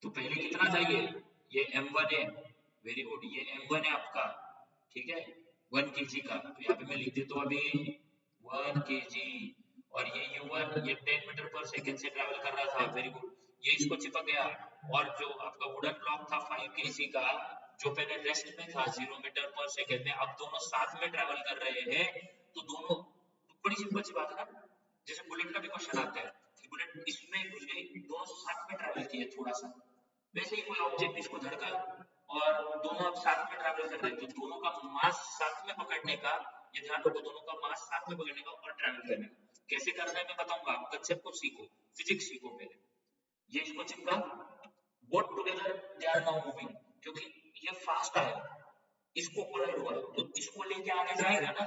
तो पहले कितना था ये m1 है, वेरी गुड, ये m1 है आपका, ठीक है, 1 kg का, तो यहाँ पे मैं लिख देता हूँ अभी 1 kg, और ये u1 ये 10 मीटर पर सेकंड से ट्रैवल कर रहा था, वेरी गुड, ये इसको चिपक गया, और जो आपका वुडन ब्लॉक था 5 kg का, जो पहले रेस्ट में था 0 मीटर पर सेकंड में, अब दोनों साथ में ट्रैवल कर रहे हैं, तो दोनों, बड़ी सिंपल सी बात है ना, जैसे बुलेट का भी क्वेश्चन आता है कि बुलेट इसमें घुस गई, दोनों साथ में ट्रैवल किए थोड़ा सा, वैसे ही कोई ऑब्जेक्ट इसको धड़का और दोनों अब साथ में ट्रैवल कर रहे हैं, तो दोनों का मास साथ में पकड़ने का, ये ध्यान रखो, दोनों का मास साथ में पकड़ने का और ट्रैवल करने का कैसे करना है मैं बताऊंगा, आप कंसेप्ट को सीखो, फिजिक्स सीखो पहले। ये इसको चिपका, both together they are now moving, क्योंकि ये फास्ट आया, इसको कोलाइड हुआ, तो इसको लेके आगे जाएगा ना,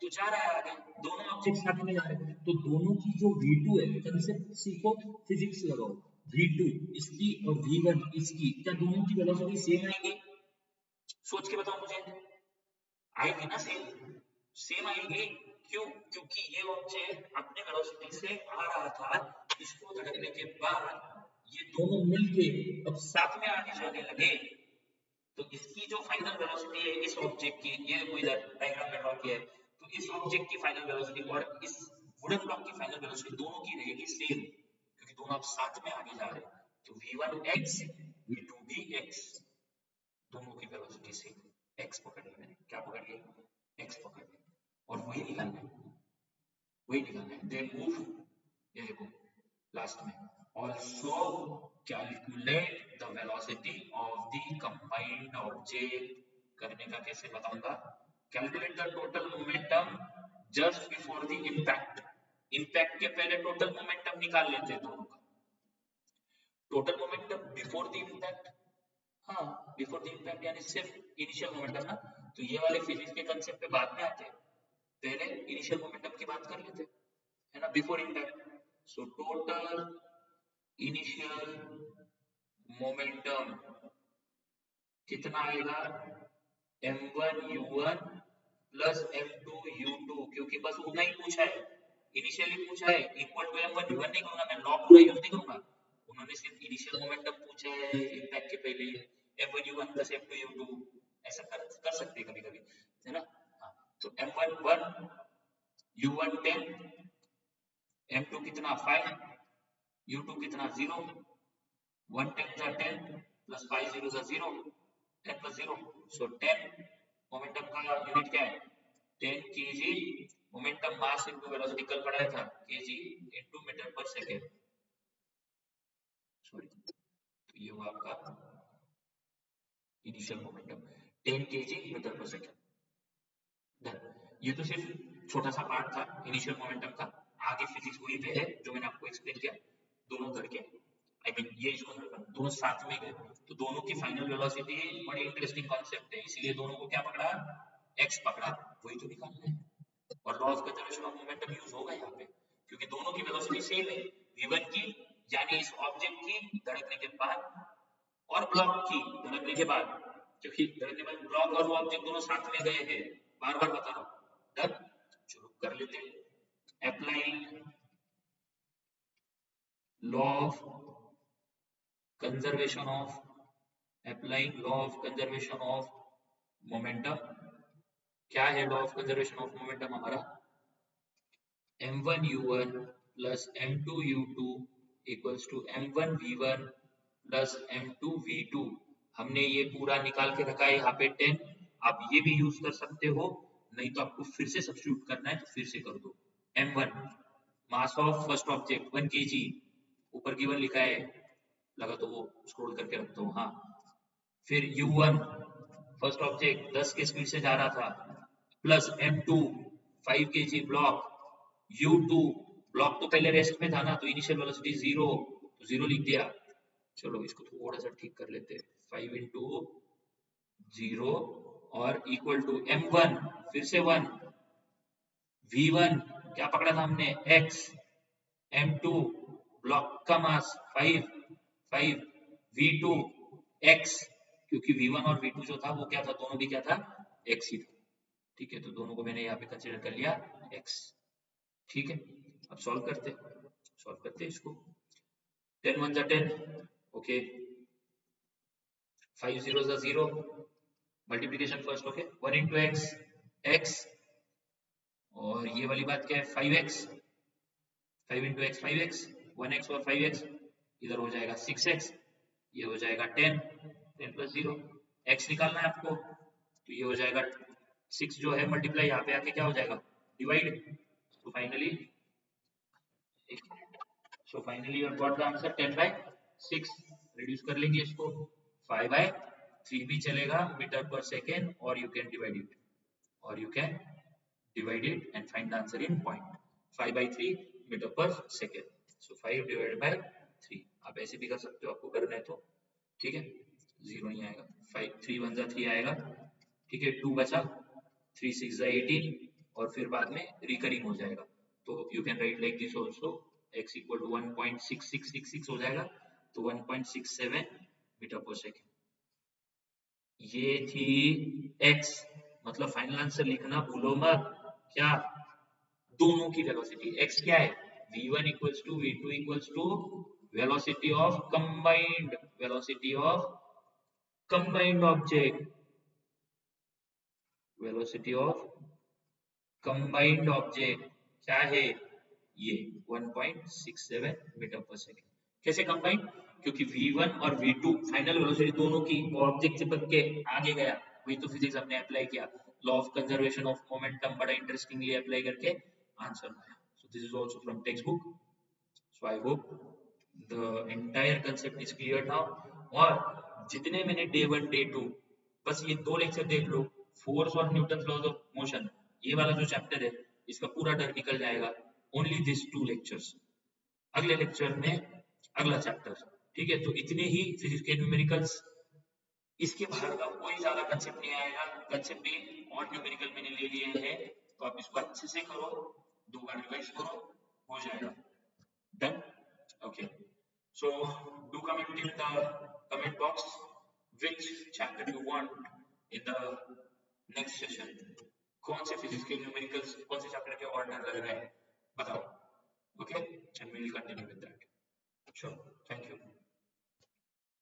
तो जा रहा है आगे, दोनों ऑब्जेक्ट साथ में जा रहे हैं, तो दोनों की जो v2 है, कंसेप्ट सीखो, फिजिक्स लगाओ, v2 इसकी और v1 इसकी, क्या दोनों की वेलोसिटी सेम आएगी, सोच के बताओ मुझे, आएगी ना सेम, सेम आएगी, क्यों, क्योंकि ये ऑब्जेक्ट अपने वेलोसिटी से आ रहा था, इसको धड़कने के बाद ये दोनों मिलके अब साथ में आगे जाने लगे, तो इसकी जो फाइनल वेलोसिटी है इस ऑब्जेक्ट की, ये कोई डायग्राम में ड्रॉ किया है, तो इस ऑब्जेक्ट की फाइनल वेलोसिटी और इस वुडन ब्लॉक की फाइनल वेलोसिटी दोनों की रहेगी सेम, क्योंकि दोनों आप साथ में आगे जा रहे हैं। तो v1x v2x दोनों की वेलोसिटी सेम। x पकड़ लिया मैंने, क्या पकड़ लिया, x पकड़ लिया, और वही निकालना है, वही निकालना है। दे मूव, ये देखो लास्ट में, also calculate the velocity of the combined object, करने का कैसे बताऊंगा, calculate the total momentum just before the impact, impact के पहले total momentum निकाल लेते हैं दोनों का, total momentum before the impact, हाँ बिफोर द इम्पैक्ट यानी सिर्फ इनिशियल मोमेंटम ना, तो ये वाले फिजिक्स के कंसेप्ट पे बाद में आते हैं, पहले इनिशियल मोमेंटम की बात कर लेते हैं, है ना, before impact. So total initial momentum कितना आएगा, m1 u1 plus m2 u2, क्योंकि बस उतना ही पूछा है, इनिशियली पूछा है, इक्वल टू m1 u1 नहीं करूंगा मैं, लॉ पूरा यूज नहीं करूंगा, उन्होंने सिर्फ इनिशियल मोमेंटम पूछा है इम्पैक्ट के पहले, m1 u1 plus m2 u2, ऐसा कर सकते हैं कभी कभी, है ना। हाँ, तो m1 1, u1 10, m2 कितना 5, u2 कितना 0, 1 10 जा 10 प्लस 5 0 जा 0, 10 प्लस 0, सो 10 मोमेंटम का यूनिट क्या है, 10 kg, momentum mass into velocity कल पढ़ाया था, kg इनटू मीटर पर सेकंड, सॉरी, तो ये हुआ आपका इनिशियल मोमेंटम 10 kg मीटर पर सेकंड। ये तो सिर्फ छोटा सा पार्ट था इनिशियल मोमेंटम का, आगे फिजिक्स वही पे है जो मैंने आपको एक्सप्लेन किया, दोनों करके आई मीन ये इसको दोनों साथ में गए, तो दोनों की फाइनल वेलोसिटी बड़ी इंटरेस्टिंग कॉन्सेप्ट है, इसलिए दोनों को क्या पकड़ा, x पकड़ा, वही तो निकालना है, और law of conservation of momentum use होगा यहाँ पे, क्योंकि दोनों की वेलोसिटी सेम है, v1 की यानी इस ऑब्जेक्ट की धड़कने के बाद, और ब्लॉक की धड़कने के बाद, क्योंकि धड़कने के बाद ब्लॉक और वो ऑब्जेक्ट दोनों साथ में गए हैं, बार बार बता रहा हूँ, डन, शुरू कर लेते हैं। Applying law of conservation of, applying law of conservation of momentum, क्या है law of conservation of momentum हमारा, m1 u1 plus m2 u2 equals to m1 v1 plus m2 v2, हमने ये पूरा निकाल के रखा है यहाँ पे 10, आप ये भी यूज कर सकते हो, नहीं तो आपको फिर से सब्स्टिट्यूट करना है तो फिर से कर दो। m1 mass of first object 1 kg, ऊपर गिवन लिखा है, लगा तो वो स्क्रॉल करके रखता हूँ, हाँ, फिर u1 फर्स्ट ऑब्जेक्ट 10 के स्पीड से जा रहा था, plus m2 5 kg block, u2 block तो पहले रेस्ट में था ना, तो इनिशियल वेलोसिटी 0, तो 0 लिख दिया, चलो इसको थोड़ा सा ठीक कर लेते हैं, 5 इंटू 0 और इक्वल टू m1 फिर से 1, v1 क्या पकड़ा था हमने x, m2 ब्लॉक का मास 5 5, v2 x, क्योंकि v1 और v2 जो था वो क्या था, दोनों भी क्या था, x ही था, ठीक है, तो दोनों को मैंने यहाँ पे कंसीडर कर लिया x, ठीक है। अब सॉल्व करते इसको, 10 1 जा 10, ओके, 5 0 जा 0, multiplication first, okay, 1 into x x, और ये वाली बात क्या है 5x, 5 into x 5x, 1x और 5x इधर हो जाएगा 6x, ये हो जाएगा 10, 10 प्लस 0, x निकालना है आपको, तो ये हो जाएगा 6 जो है मल्टीप्लाई यहाँ पे आके क्या हो जाएगा, डिवाइड, तो finally you got the answer 10 by 6, reduce कर लेंगे इसको, 5 by 3 भी चलेगा मीटर पर सेकेंड, और you can divide it, and find the answer in point, 5 by 3 metre पर सेकेंड, so 5 divided by 3, आप ऐसे भी कर सकते हो आपको करना है तो, ठीक है, 0 नहीं आएगा, 5 3 1 जा 3 आएगा, ठीक है, 2 बचा, 3 6 जा 18, और फिर बाद में रिकरिंग हो जाएगा, तो you can write like this also, x equal to 1.6666 हो जाएगा, तो 1.67 मीटर पर सेकेंड, ये थी x, मतलब फाइनल आंसर लिखना भूलो मत, क्या, दोनों की वेलोसिटी, x क्या है, v1 equals to v2 equals to velocity of combined velocity of combined object, velocity of combined object क्या है, ये 1.67 मीटर पर सेकेंड। कैसे कंबाइंड? क्योंकि v1 और v2 फाइनल वेलोसिटी दोनों की ऑब्जेक्ट चिपक के आगे गया, वही तो फिजिक्स हमने अप्लाई किया, law of conservation of momentum बड़ा इंटरेस्टिंगली अप्लाई करके आंसर आया। So this is also from text book. So I hope the entire concept is clear now. और जितने मैंने डे 1 डे 2 बस ये दो लेक्चर देख लो, फोर्स और न्यूटन लॉज ऑफ मोशन, ये वाला जो चैप्टर है इसका पूरा डर निकल जाएगा। ओनली दिस 2 लेक्चर्स, अगले लेक्चर में अगला चैप्टर। ठीक है, तो इतने ही फिजिक्स के न्यूमेरिकल्स, इसके बाहर का कोई ज्यादा कंसेप्ट नहीं आएगा। कंसेप्ट भी और न्यूमेरिकल मैंने ले लिए हैं, तो आप इसको अच्छे से करो, 2 बार रिवाइज करो, हो जाएगा। Done? Okay, so do comment in the comment box which chapter you want in the next session। कौन से फिजिक्स के न्यूमेरिकल्स, कौन से चैप्टर के और डर लग रहा है बताओ। Okay, and we will continue with that। Sure, thank you।